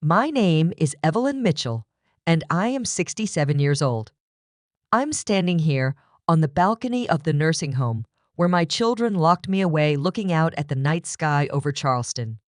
My name is Evelyn Mitchell, and I am 67 years old. I'm standing here on the balcony of the nursing home where my children locked me away looking out at the night sky over Charleston.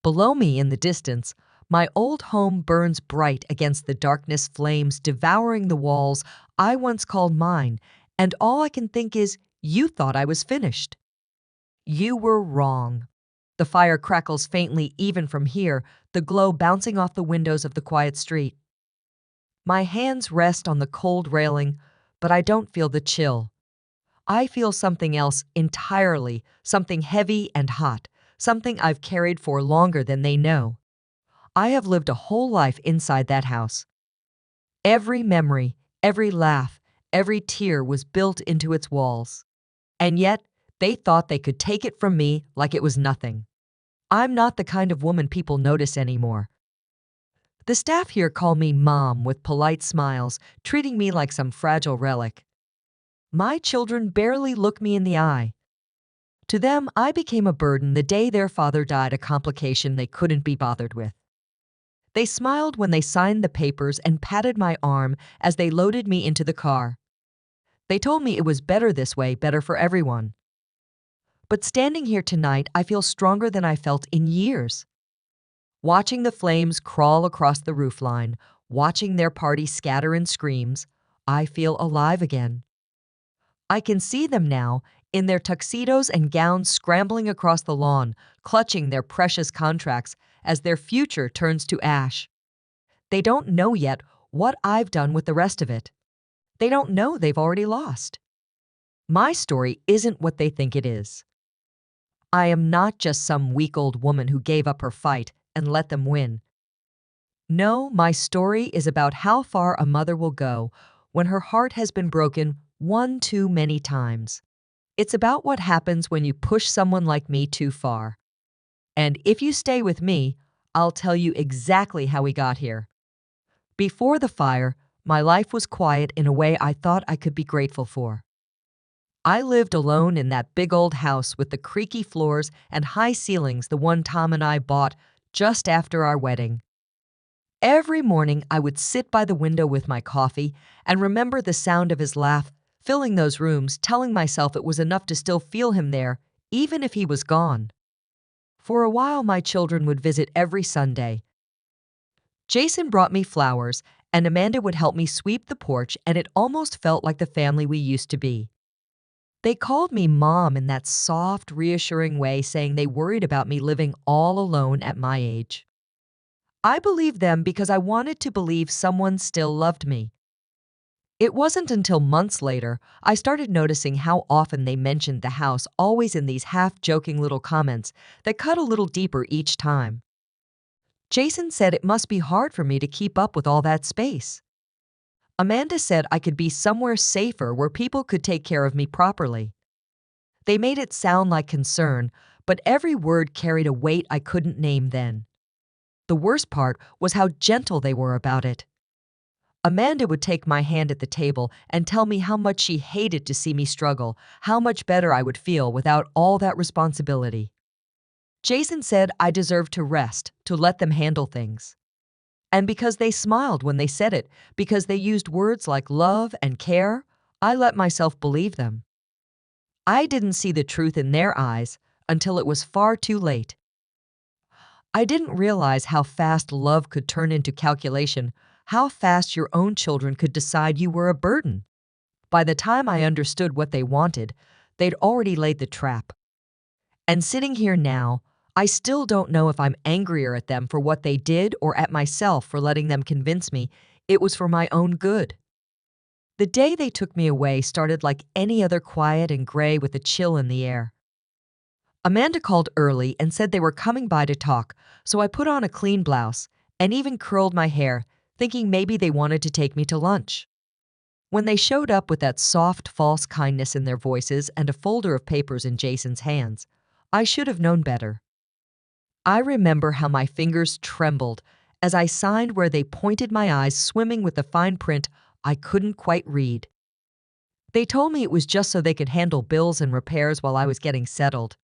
Below me in the distance, my old home burns bright against the darkness flames devouring the walls I once called mine, and all I can think is, you thought I was finished. You were wrong. The fire crackles faintly even from here, the glow bouncing off the windows of the quiet street. My hands rest on the cold railing, but I don't feel the chill. I feel something else entirely, something heavy and hot, something I've carried for longer than they know. I have lived a whole life inside that house. Every memory, every laugh, every tear was built into its walls. And yet, they thought they could take it from me like it was nothing. I'm not the kind of woman people notice anymore. The staff here call me Mom with polite smiles, treating me like some fragile relic. My children barely look me in the eye. To them, I became a burden the day their father died, a complication they couldn't be bothered with. They smiled when they signed the papers and patted my arm as they loaded me into the car. They told me it was better this way, better for everyone. But standing here tonight, I feel stronger than I felt in years. Watching the flames crawl across the roofline, watching their party scatter in screams, I feel alive again. I can see them now, in their tuxedos and gowns scrambling across the lawn, clutching their precious contracts as their future turns to ash. They don't know yet what I've done with the rest of it. They don't know they've already lost. My story isn't what they think it is. I am not just some weak old woman who gave up her fight and let them win. No, my story is about how far a mother will go when her heart has been broken one too many times. It's about what happens when you push someone like me too far. And if you stay with me, I'll tell you exactly how we got here. Before the fire, my life was quiet in a way I thought I could be grateful for. I lived alone in that big old house with the creaky floors and high ceilings, the one Tom and I bought just after our wedding. Every morning I would sit by the window with my coffee and remember the sound of his laugh filling those rooms, telling myself it was enough to still feel him there, even if he was gone. For a while my children would visit every Sunday. Jason brought me flowers, and Amanda would help me sweep the porch, and it almost felt like the family we used to be. They called me Mom in that soft, reassuring way, saying they worried about me living all alone at my age. I believed them because I wanted to believe someone still loved me. It wasn't until months later I started noticing how often they mentioned the house, always in these half-joking little comments that cut a little deeper each time. Jason said it must be hard for me to keep up with all that space. Amanda said I could be somewhere safer where people could take care of me properly. They made it sound like concern, but every word carried a weight I couldn't name then. The worst part was how gentle they were about it. Amanda would take my hand at the table and tell me how much she hated to see me struggle, how much better I would feel without all that responsibility. Jason said I deserved to rest, to let them handle things. And because they smiled when they said it, because they used words like love and care, I let myself believe them. I didn't see the truth in their eyes until it was far too late. I didn't realize how fast love could turn into calculation, how fast your own children could decide you were a burden. By the time I understood what they wanted, they'd already laid the trap. And sitting here now, I still don't know if I'm angrier at them for what they did or at myself for letting them convince me it was for my own good. The day they took me away started like any other, quiet and gray with a chill in the air. Amanda called early and said they were coming by to talk, so I put on a clean blouse and even curled my hair, thinking maybe they wanted to take me to lunch. When they showed up with that soft, false kindness in their voices and a folder of papers in Jason's hands, I should have known better. I remember how my fingers trembled as I signed where they pointed, my eyes swimming with the fine print I couldn't quite read. They told me it was just so they could handle bills and repairs while I was getting settled.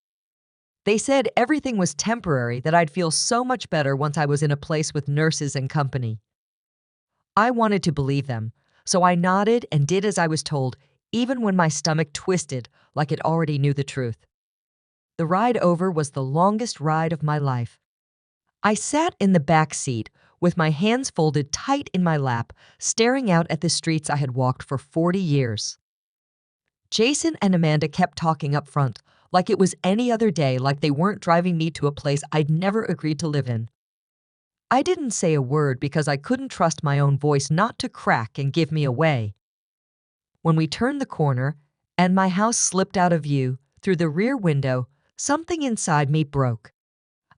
They said everything was temporary, that I'd feel so much better once I was in a place with nurses and company. I wanted to believe them, so I nodded and did as I was told, even when my stomach twisted like it already knew the truth. The ride over was the longest ride of my life. I sat in the back seat with my hands folded tight in my lap, staring out at the streets I had walked for 40 years. Jason and Amanda kept talking up front, like it was any other day, like they weren't driving me to a place I'd never agreed to live in. I didn't say a word because I couldn't trust my own voice not to crack and give me away. When we turned the corner and my house slipped out of view through the rear window, something inside me broke.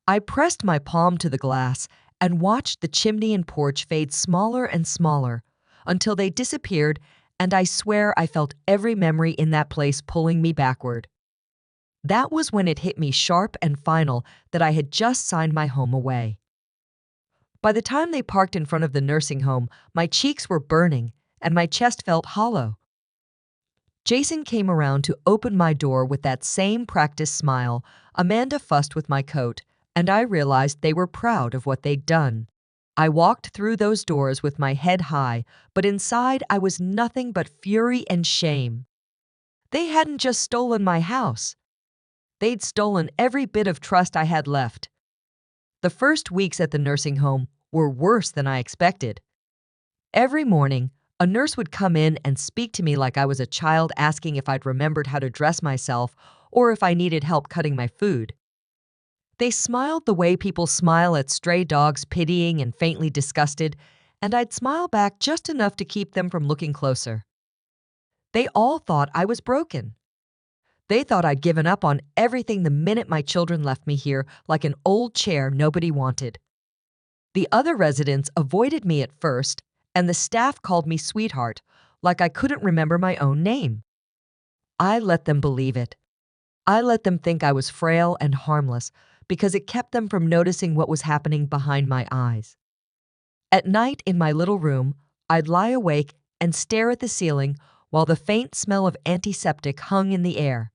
I pressed my palm to the glass and watched the chimney and porch fade smaller and smaller until they disappeared, and I swear I felt every memory in that place pulling me backward. That was when it hit me sharp and final that I had just signed my home away. By the time they parked in front of the nursing home, my cheeks were burning and my chest felt hollow. Jason came around to open my door with that same practiced smile. Amanda fussed with my coat, and I realized they were proud of what they'd done. I walked through those doors with my head high, but inside I was nothing but fury and shame. They hadn't just stolen my house. They'd stolen every bit of trust I had left. The first weeks at the nursing home were worse than I expected. Every morning, a nurse would come in and speak to me like I was a child, asking if I'd remembered how to dress myself or if I needed help cutting my food. They smiled the way people smile at stray dogs, pitying and faintly disgusted, and I'd smile back just enough to keep them from looking closer. They all thought I was broken. They thought I'd given up on everything the minute my children left me here like an old chair nobody wanted. The other residents avoided me at first, and the staff called me sweetheart, like I couldn't remember my own name. I let them believe it. I let them think I was frail and harmless because it kept them from noticing what was happening behind my eyes. At night in my little room, I'd lie awake and stare at the ceiling while the faint smell of antiseptic hung in the air.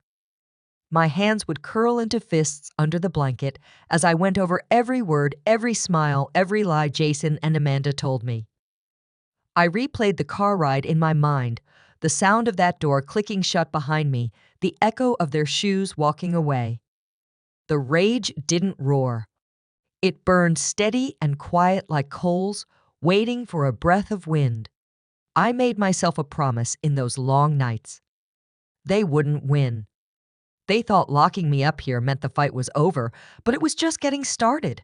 My hands would curl into fists under the blanket as I went over every word, every smile, every lie Jason and Amanda told me. I replayed the car ride in my mind, the sound of that door clicking shut behind me, the echo of their shoes walking away. The rage didn't roar. It burned steady and quiet like coals, waiting for a breath of wind. I made myself a promise in those long nights. They wouldn't win. They thought locking me up here meant the fight was over, but it was just getting started.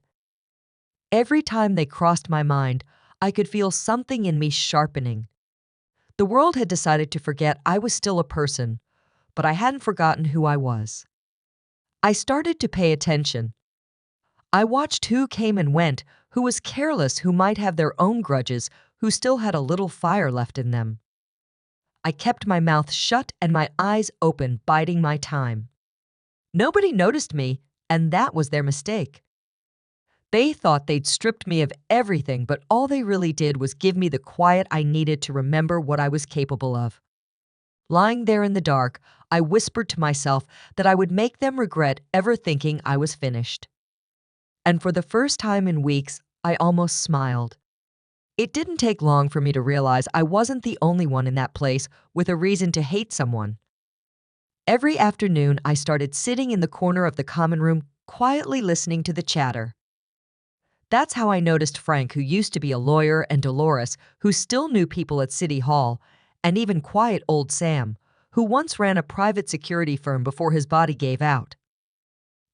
Every time they crossed my mind, I could feel something in me sharpening. The world had decided to forget I was still a person, but I hadn't forgotten who I was. I started to pay attention. I watched who came and went, who was careless, who might have their own grudges, who still had a little fire left in them. I kept my mouth shut and my eyes open, biding my time. Nobody noticed me, and that was their mistake. They thought they'd stripped me of everything, but all they really did was give me the quiet I needed to remember what I was capable of. Lying there in the dark, I whispered to myself that I would make them regret ever thinking I was finished. And for the first time in weeks, I almost smiled. It didn't take long for me to realize I wasn't the only one in that place with a reason to hate someone. Every afternoon, I started sitting in the corner of the common room, quietly listening to the chatter. That's how I noticed Frank, who used to be a lawyer, and Dolores, who still knew people at City Hall, and even quiet old Sam, who once ran a private security firm before his body gave out.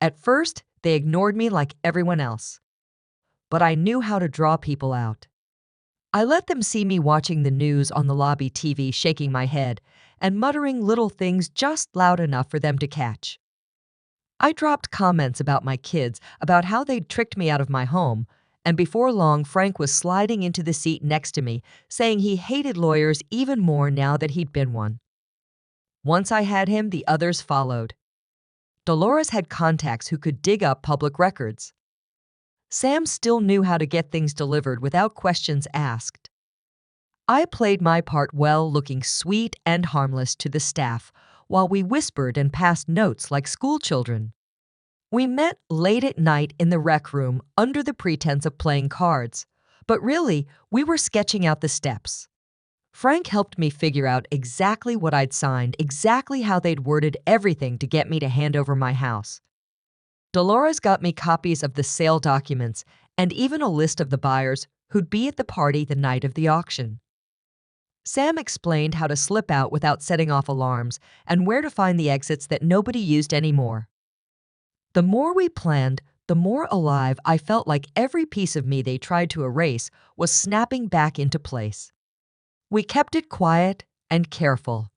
At first, they ignored me like everyone else. But I knew how to draw people out. I let them see me watching the news on the lobby TV, shaking my head, and muttering little things just loud enough for them to catch. I dropped comments about my kids, about how they'd tricked me out of my home, and before long Frank was sliding into the seat next to me, saying he hated lawyers even more now that he'd been one. Once I had him, the others followed. Dolores had contacts who could dig up public records. Sam still knew how to get things delivered without questions asked. I played my part well, looking sweet and harmless to the staff, while we whispered and passed notes like schoolchildren. We met late at night in the rec room under the pretense of playing cards, but really, we were sketching out the steps. Frank helped me figure out exactly what I'd signed, exactly how they'd worded everything to get me to hand over my house. Dolores got me copies of the sale documents and even a list of the buyers who'd be at the party the night of the auction. Sam explained how to slip out without setting off alarms and where to find the exits that nobody used anymore. The more we planned, the more alive I felt, like every piece of me they tried to erase was snapping back into place. We kept it quiet and careful.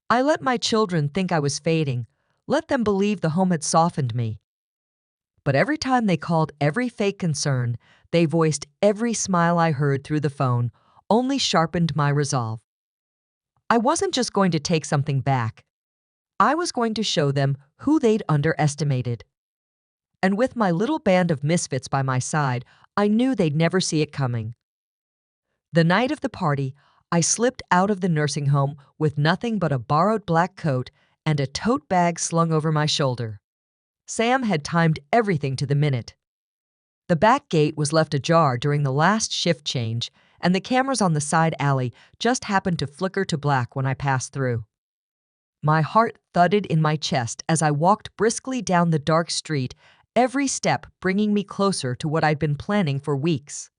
I let my children think I was fading, let them believe the home had softened me. But every time they called every fake concern, they voiced every smile I heard through the phone, only sharpened my resolve. I wasn't just going to take something back. I was going to show them who they'd underestimated. And with my little band of misfits by my side, I knew they'd never see it coming. The night of the party, I slipped out of the nursing home with nothing but a borrowed black coat and a tote bag slung over my shoulder. Sam had timed everything to the minute. The back gate was left ajar during the last shift change, and the cameras on the side alley just happened to flicker to black when I passed through. My heart thudded in my chest as I walked briskly down the dark street, every step bringing me closer to what I'd been planning for weeks.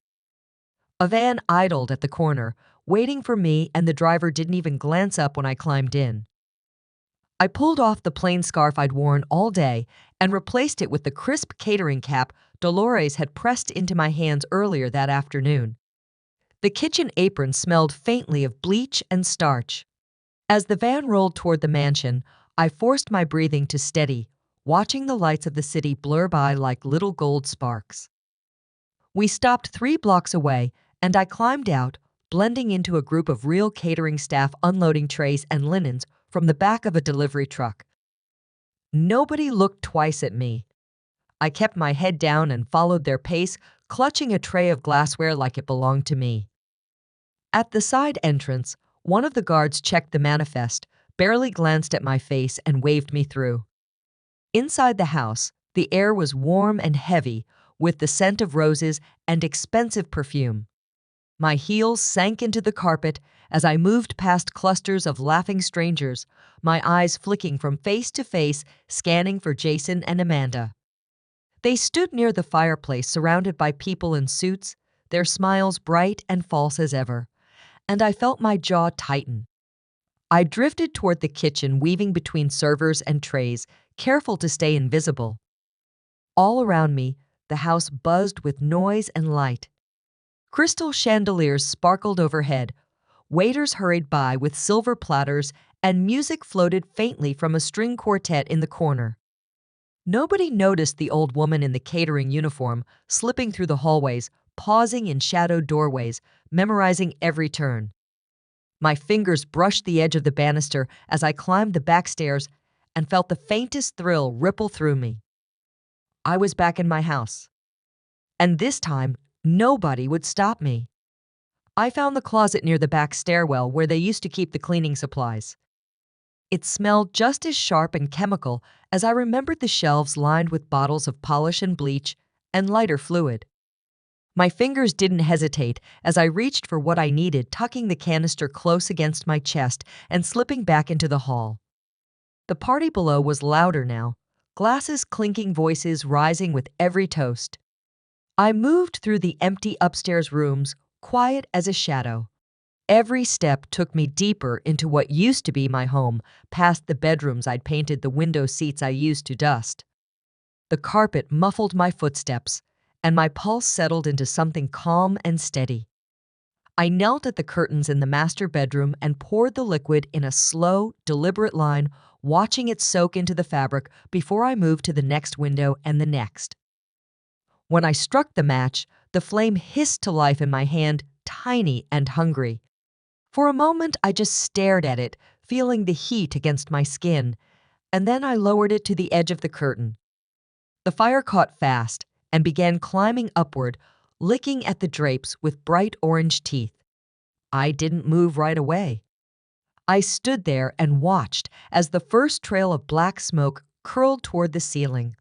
A van idled at the corner, waiting for me, and the driver didn't even glance up when I climbed in. I pulled off the plain scarf I'd worn all day and replaced it with the crisp catering cap Dolores had pressed into my hands earlier that afternoon. The kitchen apron smelled faintly of bleach and starch. As the van rolled toward the mansion, I forced my breathing to steady, watching the lights of the city blur by like little gold sparks. We stopped 3 blocks away, and I climbed out, blending into a group of real catering staff unloading trays and linens from the back of a delivery truck. Nobody looked twice at me. I kept my head down and followed their pace, clutching a tray of glassware like it belonged to me. At the side entrance, one of the guards checked the manifest, barely glanced at my face, and waved me through. Inside the house, the air was warm and heavy, with the scent of roses and expensive perfume. My heels sank into the carpet as I moved past clusters of laughing strangers, my eyes flicking from face to face, scanning for Jason and Amanda. They stood near the fireplace, surrounded by people in suits, their smiles bright and false as ever, and I felt my jaw tighten. I drifted toward the kitchen, weaving between servers and trays, careful to stay invisible. All around me, the house buzzed with noise and light. Crystal chandeliers sparkled overhead, waiters hurried by with silver platters, and music floated faintly from a string quartet in the corner. Nobody noticed the old woman in the catering uniform slipping through the hallways, pausing in shadowed doorways, memorizing every turn. My fingers brushed the edge of the banister as I climbed the back stairs and felt the faintest thrill ripple through me. I was back in my house. And this time, nobody would stop me. I found the closet near the back stairwell where they used to keep the cleaning supplies. It smelled just as sharp and chemical as I remembered the shelves lined with bottles of polish and bleach and lighter fluid. My fingers didn't hesitate as I reached for what I needed, tucking the canister close against my chest and slipping back into the hall. The party below was louder now, glasses clinking, voices rising with every toast. I moved through the empty upstairs rooms, quiet as a shadow. Every step took me deeper into what used to be my home, past the bedrooms I'd painted, the window seats I used to dust. The carpet muffled my footsteps, and my pulse settled into something calm and steady. I knelt at the curtains in the master bedroom and poured the liquid in a slow, deliberate line, watching it soak into the fabric before I moved to the next window and the next. When I struck the match, the flame hissed to life in my hand, tiny and hungry. For a moment, I just stared at it, feeling the heat against my skin, and then I lowered it to the edge of the curtain. The fire caught fast and began climbing upward, licking at the drapes with bright orange teeth. I didn't move right away. I stood there and watched as the first trail of black smoke curled toward the ceiling.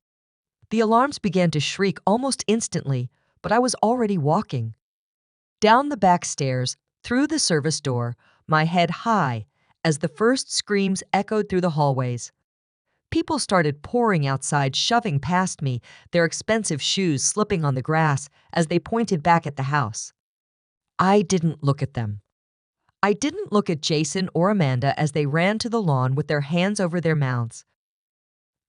The alarms began to shriek almost instantly, but I was already walking. Down the back stairs, through the service door, my head high, as the first screams echoed through the hallways. People started pouring outside, shoving past me, their expensive shoes slipping on the grass as they pointed back at the house. I didn't look at them. I didn't look at Jason or Amanda as they ran to the lawn with their hands over their mouths.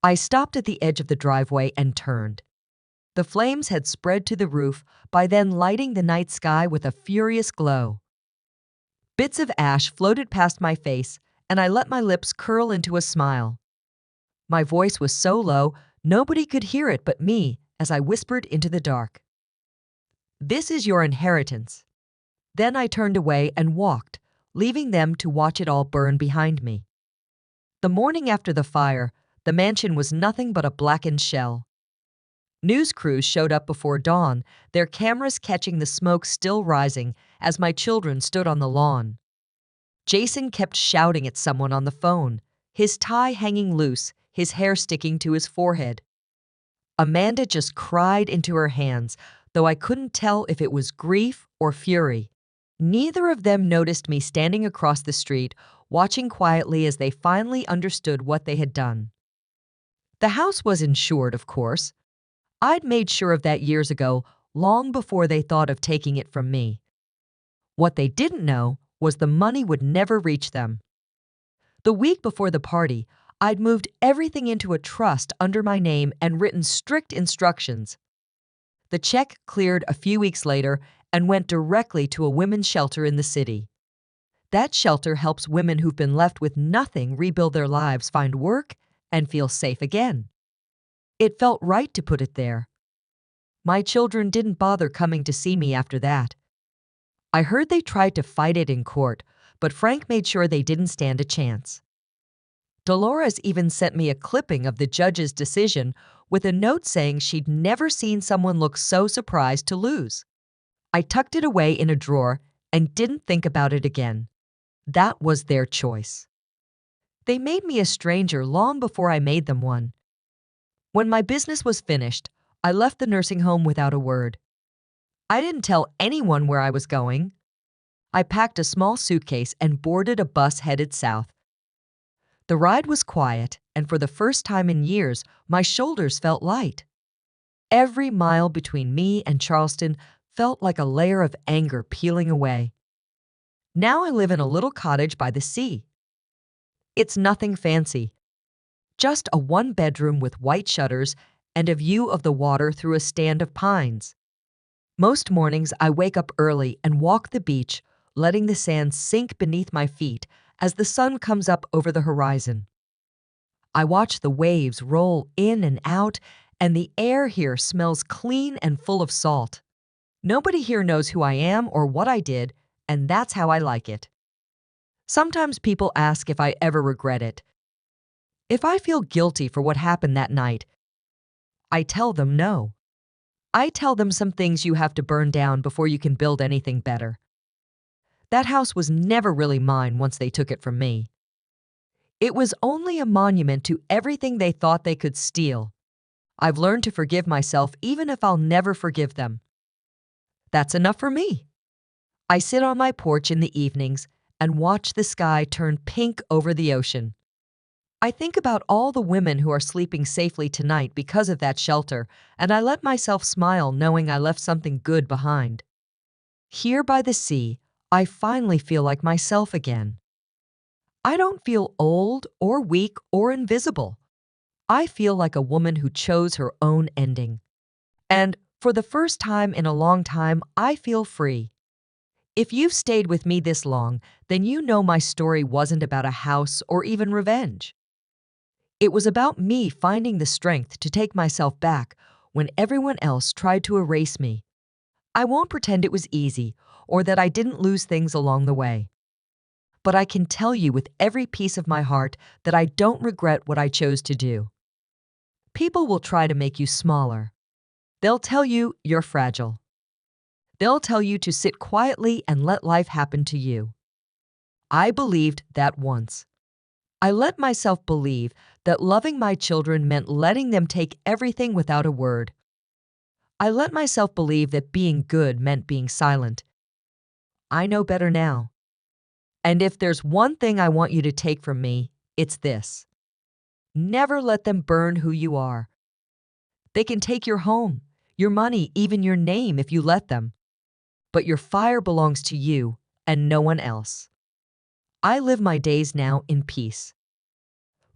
I stopped at the edge of the driveway and turned. The flames had spread to the roof, by then lighting the night sky with a furious glow. Bits of ash floated past my face, and I let my lips curl into a smile. My voice was so low, nobody could hear it but me as I whispered into the dark. "This is your inheritance." Then I turned away and walked, leaving them to watch it all burn behind me. The morning after the fire, the mansion was nothing but a blackened shell. News crews showed up before dawn, their cameras catching the smoke still rising as my children stood on the lawn. Jason kept shouting at someone on the phone, his tie hanging loose, his hair sticking to his forehead. Amanda just cried into her hands, though I couldn't tell if it was grief or fury. Neither of them noticed me standing across the street, watching quietly as they finally understood what they had done. The house was insured, of course. I'd made sure of that years ago, long before they thought of taking it from me. What they didn't know was the money would never reach them. The week before the party, I'd moved everything into a trust under my name and written strict instructions. The check cleared a few weeks later and went directly to a women's shelter in the city. That shelter helps women who've been left with nothing rebuild their lives, find work, and feel safe again. It felt right to put it there. My children didn't bother coming to see me after that. I heard they tried to fight it in court, but Frank made sure they didn't stand a chance. Dolores even sent me a clipping of the judge's decision with a note saying she'd never seen someone look so surprised to lose. I tucked it away in a drawer and didn't think about it again. That was their choice. They made me a stranger long before I made them one. When my business was finished, I left the nursing home without a word. I didn't tell anyone where I was going. I packed a small suitcase and boarded a bus headed south. The ride was quiet, and for the first time in years, my shoulders felt light. Every mile between me and Charleston felt like a layer of anger peeling away. Now I live in a little cottage by the sea. It's nothing fancy, just a one-bedroom with white shutters and a view of the water through a stand of pines. Most mornings I wake up early and walk the beach, letting the sand sink beneath my feet as the sun comes up over the horizon. I watch the waves roll in and out, and the air here smells clean and full of salt. Nobody here knows who I am or what I did, and that's how I like it. Sometimes people ask if I ever regret it. If I feel guilty for what happened that night, I tell them no. I tell them some things you have to burn down before you can build anything better. That house was never really mine once they took it from me. It was only a monument to everything they thought they could steal. I've learned to forgive myself even if I'll never forgive them. That's enough for me. I sit on my porch in the evenings and watch the sky turn pink over the ocean. I think about all the women who are sleeping safely tonight because of that shelter, and I let myself smile knowing I left something good behind. Here by the sea, I finally feel like myself again. I don't feel old or weak or invisible. I feel like a woman who chose her own ending. And for the first time in a long time, I feel free. If you've stayed with me this long, then you know my story wasn't about a house or even revenge. It was about me finding the strength to take myself back when everyone else tried to erase me. I won't pretend it was easy or that I didn't lose things along the way. But I can tell you with every piece of my heart that I don't regret what I chose to do. People will try to make you smaller. They'll tell you you're fragile. They'll tell you to sit quietly and let life happen to you. I believed that once. I let myself believe that loving my children meant letting them take everything without a word. I let myself believe that being good meant being silent. I know better now. And if there's one thing I want you to take from me, it's this. Never let them burn who you are. They can take your home, your money, even your name if you let them. But your fire belongs to you and no one else. I live my days now in peace.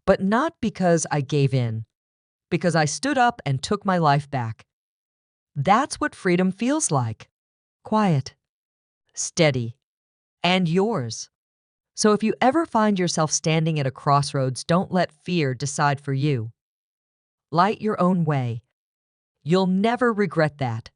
But not because I gave in, because I stood up and took my life back. That's what freedom feels like. Quiet, steady, and yours. So if you ever find yourself standing at a crossroads, don't let fear decide for you. Light your own way. You'll never regret that.